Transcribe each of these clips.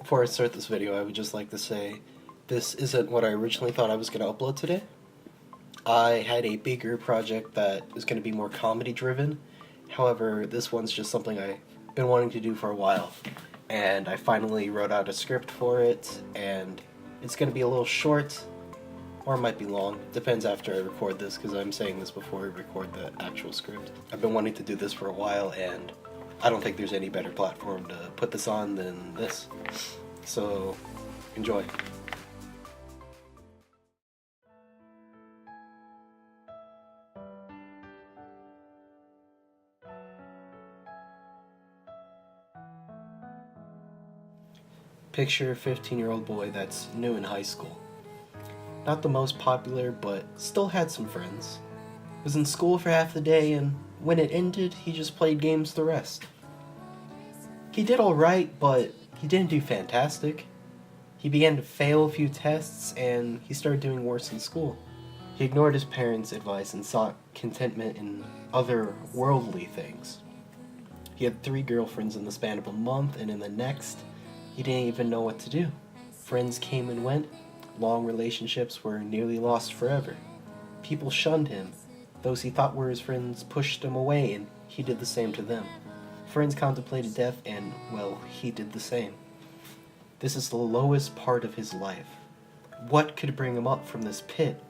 Before I start this video, I would just like to say this isn't what I originally thought I was going to upload today. I had a bigger project that is going to be more comedy driven. However, this one's just something I've been wanting to do for a while. And I finally wrote out a script for it, and it's going to be a little short, or it might be long. Depends after I record this, because I'm saying this before I record the actual script. I've been wanting to do this for a while, and I don't think there's any better platform to put this on than this. So, enjoy. Picture a 15-year-old boy that's new in high school. Not the most popular, but still had some friends. Was in school for half the day, and when it ended, he just played games the rest. He did alright, but he didn't do fantastic. He began to fail a few tests, and he started doing worse in school. He ignored his parents' advice and sought contentment in other worldly things. He had 3 girlfriends in the span of a month, and in the next, he didn't even know what to do. Friends came and went. Long relationships were nearly lost forever. People shunned him. Those he thought were his friends pushed him away, and he did the same to them. Friends contemplated death, and, well, he did the same. This is the lowest part of his life. What could bring him up from this pit?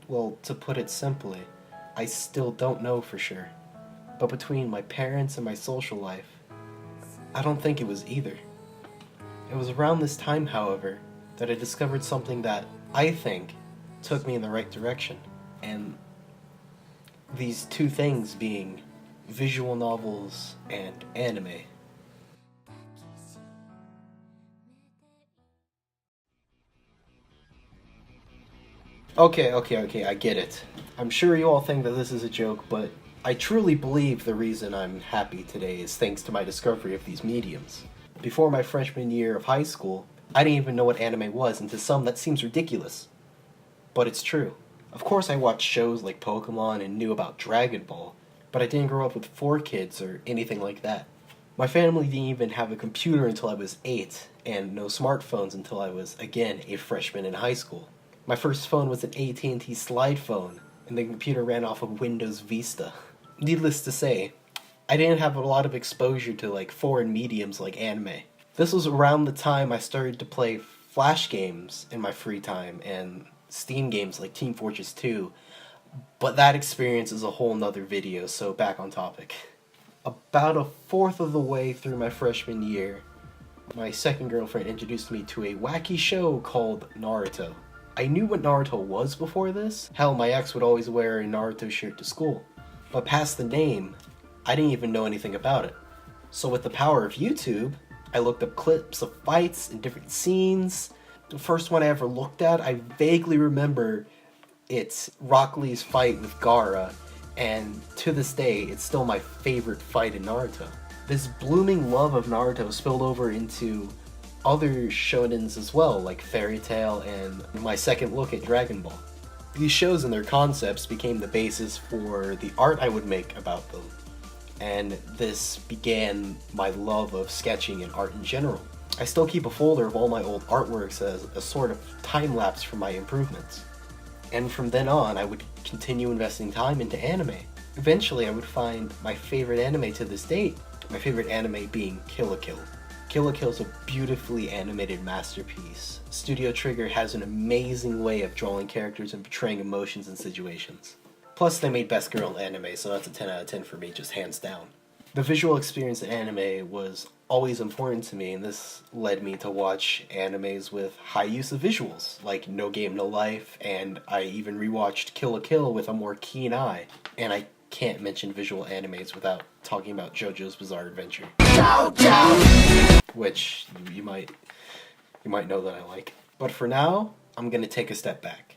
Well, to put it simply, I still don't know for sure. But between my parents and my social life, I don't think it was either. It was around this time, however, that I discovered something that I think took me in the right direction. And these two things being visual novels and anime. Okay, I get it. I'm sure you all think that this is a joke, but I truly believe the reason I'm happy today is thanks to my discovery of these mediums. Before my freshman year of high school, I didn't even know what anime was, and to some that seems ridiculous. But it's true. Of course I watched shows like Pokemon and knew about Dragon Ball, but I didn't grow up with 4Kids or anything like that. My family didn't even have a computer until I was 8, and no smartphones until I was, again, a freshman in high school. My first phone was an AT&T slide phone, and the computer ran off of Windows Vista. Needless to say, I didn't have a lot of exposure to foreign mediums like anime. This was around the time I started to play Flash games in my free time and Steam games like Team Fortress 2, but that experience is a whole nother video, so back on topic. About a fourth of the way through my freshman year, my second girlfriend introduced me to a wacky show called Naruto. I knew what Naruto was before this. Hell, my ex would always wear a Naruto shirt to school. But past the name, I didn't even know anything about it. So with the power of YouTube, I looked up clips of fights and different scenes. The first one I ever looked at, I vaguely remember it's Rock Lee's fight with Gaara, and to this day, it's still my favorite fight in Naruto. This blooming love of Naruto spilled over into other shonens as well, like Fairy Tail and my second look at Dragon Ball. These shows and their concepts became the basis for the art I would make about them. And this began my love of sketching and art in general. I still keep a folder of all my old artworks as a sort of time-lapse for my improvements. And from then on, I would continue investing time into anime. Eventually, I would find my favorite anime to this date, my favorite anime being Kill la Kill. Kill la Kill is a beautifully animated masterpiece. Studio Trigger has an amazing way of drawing characters and portraying emotions and situations. Plus, they made Best Girl anime, so that's a 10 out of 10 for me, just hands down. The visual experience in anime was always important to me, and this led me to watch animes with high use of visuals, like No Game No Life, and I even rewatched Kill la Kill with a more keen eye. And I can't mention visual animes without talking about JoJo's Bizarre Adventure. Which you might know that I like. But for now, I'm gonna take a step back.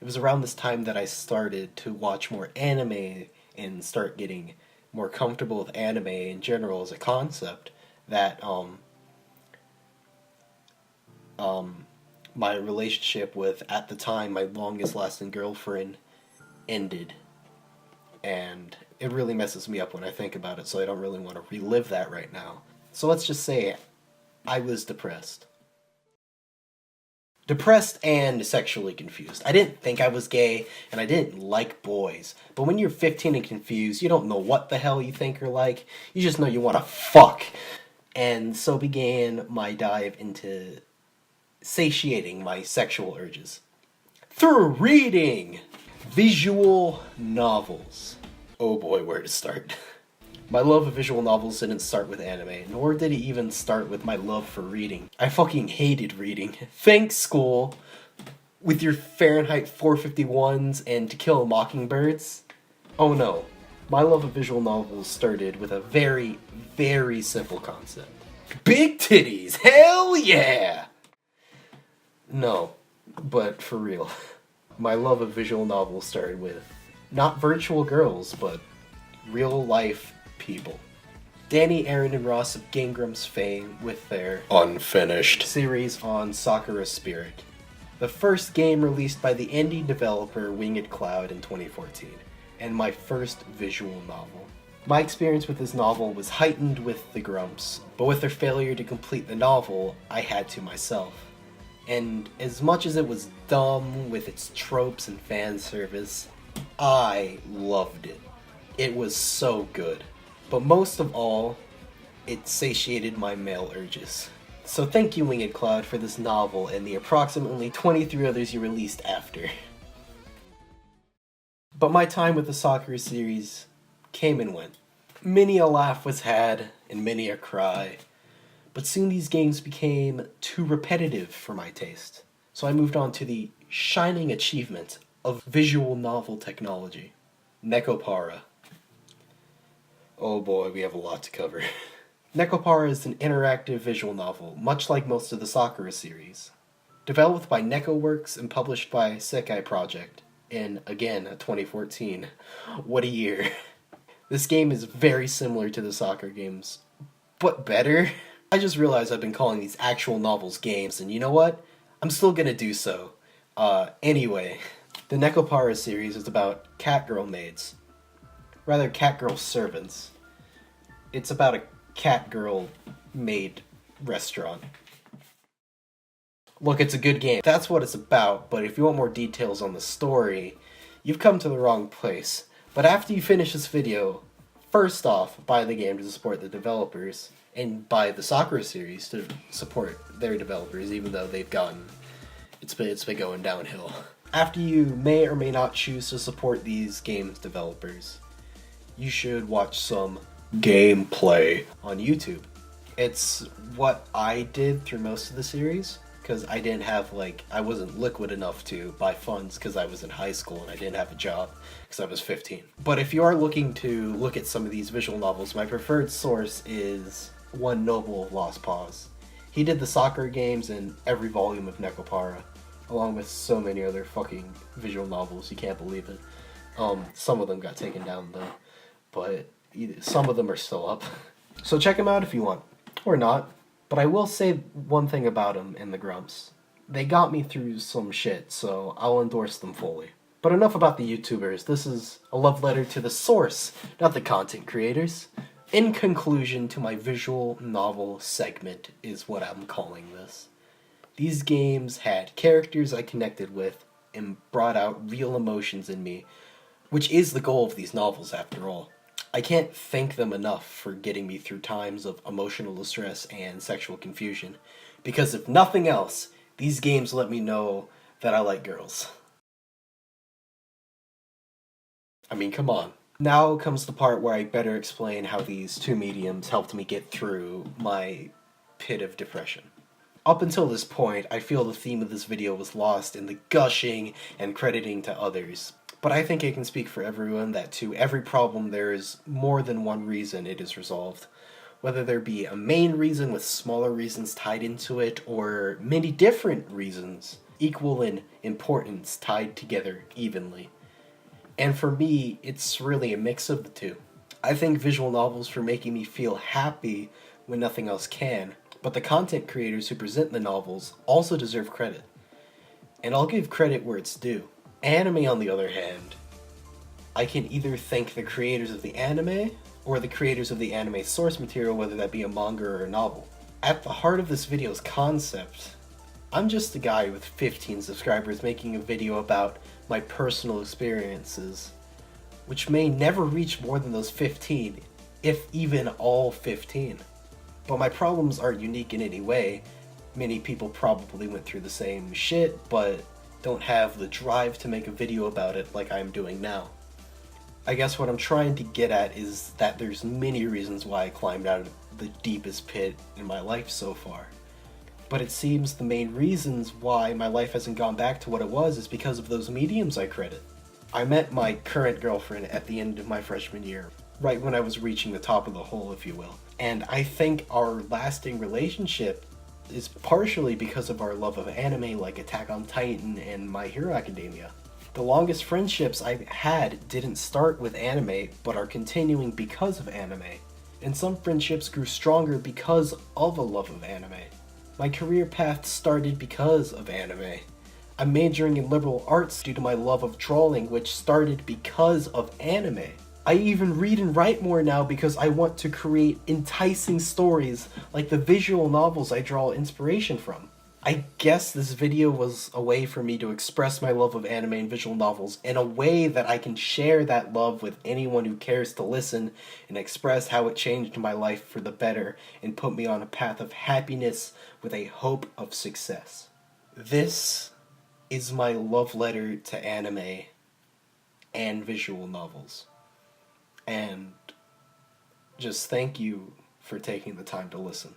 It was around this time that I started to watch more anime and start getting more comfortable with anime in general as a concept that my relationship with, at the time, my longest lasting girlfriend ended. And it really messes me up when I think about it, so I don't really want to relive that right now. So let's just say I was depressed. Depressed and sexually confused. I didn't think I was gay, and I didn't like boys. But when you're 15 and confused, you don't know what the hell you think you're like. You just know you want to fuck. And so began my dive into satiating my sexual urges. Through reading visual novels. Oh boy, where to start. My love of visual novels didn't start with anime, nor did it even start with my love for reading. I fucking hated reading. Thanks, school, with your Fahrenheit 451s and To Kill Mockingbirds. Oh no, my love of visual novels started with a very, very simple concept. Big titties! Hell yeah! No, but for real. My love of visual novels started with not virtual girls, but real life people. Danny, Aaron, and Ross of Game Grumps fame with their unfinished series on Sakura Spirit, the first game released by the indie developer Winged Cloud in 2014, and my first visual novel. My experience with this novel was heightened with the Grumps, but with their failure to complete the novel, I had to myself. And as much as it was dumb with its tropes and fan service, I loved it. It was so good. But most of all, it satiated my male urges. So thank you, Winged Cloud, for this novel and the approximately 23 others you released after. But my time with the Sakura series came and went. Many a laugh was had, and many a cry. But soon these games became too repetitive for my taste. So I moved on to the shining achievement of visual novel technology, Nekopara. Oh boy, we have a lot to cover. Nekopara is an interactive visual novel, much like most of the Sakura series. Developed by NekoWorks and published by Sekai Project in, again, 2014. What a year. This game is very similar to the Sakura games, but better. I just realized I've been calling these actual novels games, and you know what? I'm still gonna do so. Anyway, the Nekopara series is about catgirl maids. Rather, catgirl servants. It's about a catgirl maid restaurant. Look, it's a good game. That's what it's about, but if you want more details on the story, you've come to the wrong place. But after you finish this video, first off, buy the game to support the developers, and buy the Sakura series to support their developers, even though it's been going downhill. After you may or may not choose to support these games developers, you should watch some gameplay on YouTube. It's what I did through most of the series, because I didn't have, I wasn't liquid enough to buy funds because I was in high school and I didn't have a job because I was 15. But if you are looking to look at some of these visual novels, my preferred source is One Noble of Lost Paws. He did the Sakura games and every volume of Nekopara, along with so many other fucking visual novels, you can't believe it. Some of them got taken down though, but some of them are still up. So check them out if you want, or not. But I will say one thing about them and the Grumps. They got me through some shit, so I'll endorse them fully. But enough about the YouTubers. This is a love letter to the source, not the content creators. In conclusion to my visual novel segment is what I'm calling this. These games had characters I connected with and brought out real emotions in me, which is the goal of these novels after all. I can't thank them enough for getting me through times of emotional distress and sexual confusion, because if nothing else, these games let me know that I like girls. I mean, come on. Now comes the part where I better explain how these two mediums helped me get through my pit of depression. Up until this point, I feel the theme of this video was lost in the gushing and crediting to others. But I think I can speak for everyone that to every problem there is more than one reason it is resolved. Whether there be a main reason with smaller reasons tied into it, or many different reasons, equal in importance tied together evenly. And for me, it's really a mix of the two. I thank visual novels for making me feel happy when nothing else can, but the content creators who present the novels also deserve credit. And I'll give credit where it's due. Anime, on the other hand, I can either thank the creators of the anime, or the creators of the anime source material, whether that be a manga or a novel. At the heart of this video's concept, I'm just a guy with 15 subscribers making a video about my personal experiences, which may never reach more than those 15, if even all 15. But my problems aren't unique in any way. Many people probably went through the same shit, but don't have the drive to make a video about it like I'm doing now. I guess what I'm trying to get at is that there's many reasons why I climbed out of the deepest pit in my life so far. But it seems the main reasons why my life hasn't gone back to what it was is because of those mediums I credit. I met my current girlfriend at the end of my freshman year, right when I was reaching the top of the hole, if you will. And I think our lasting relationship is partially because of our love of anime like Attack on Titan and My Hero Academia. The longest friendships I've had didn't start with anime, but are continuing because of anime. And some friendships grew stronger because of a love of anime. My career path started because of anime. I'm majoring in liberal arts due to my love of drawing, which started because of anime. I even read and write more now because I want to create enticing stories like the visual novels I draw inspiration from. I guess this video was a way for me to express my love of anime and visual novels in a way that I can share that love with anyone who cares to listen and express how it changed my life for the better and put me on a path of happiness with a hope of success. This is my love letter to anime and visual novels. And just thank you for taking the time to listen.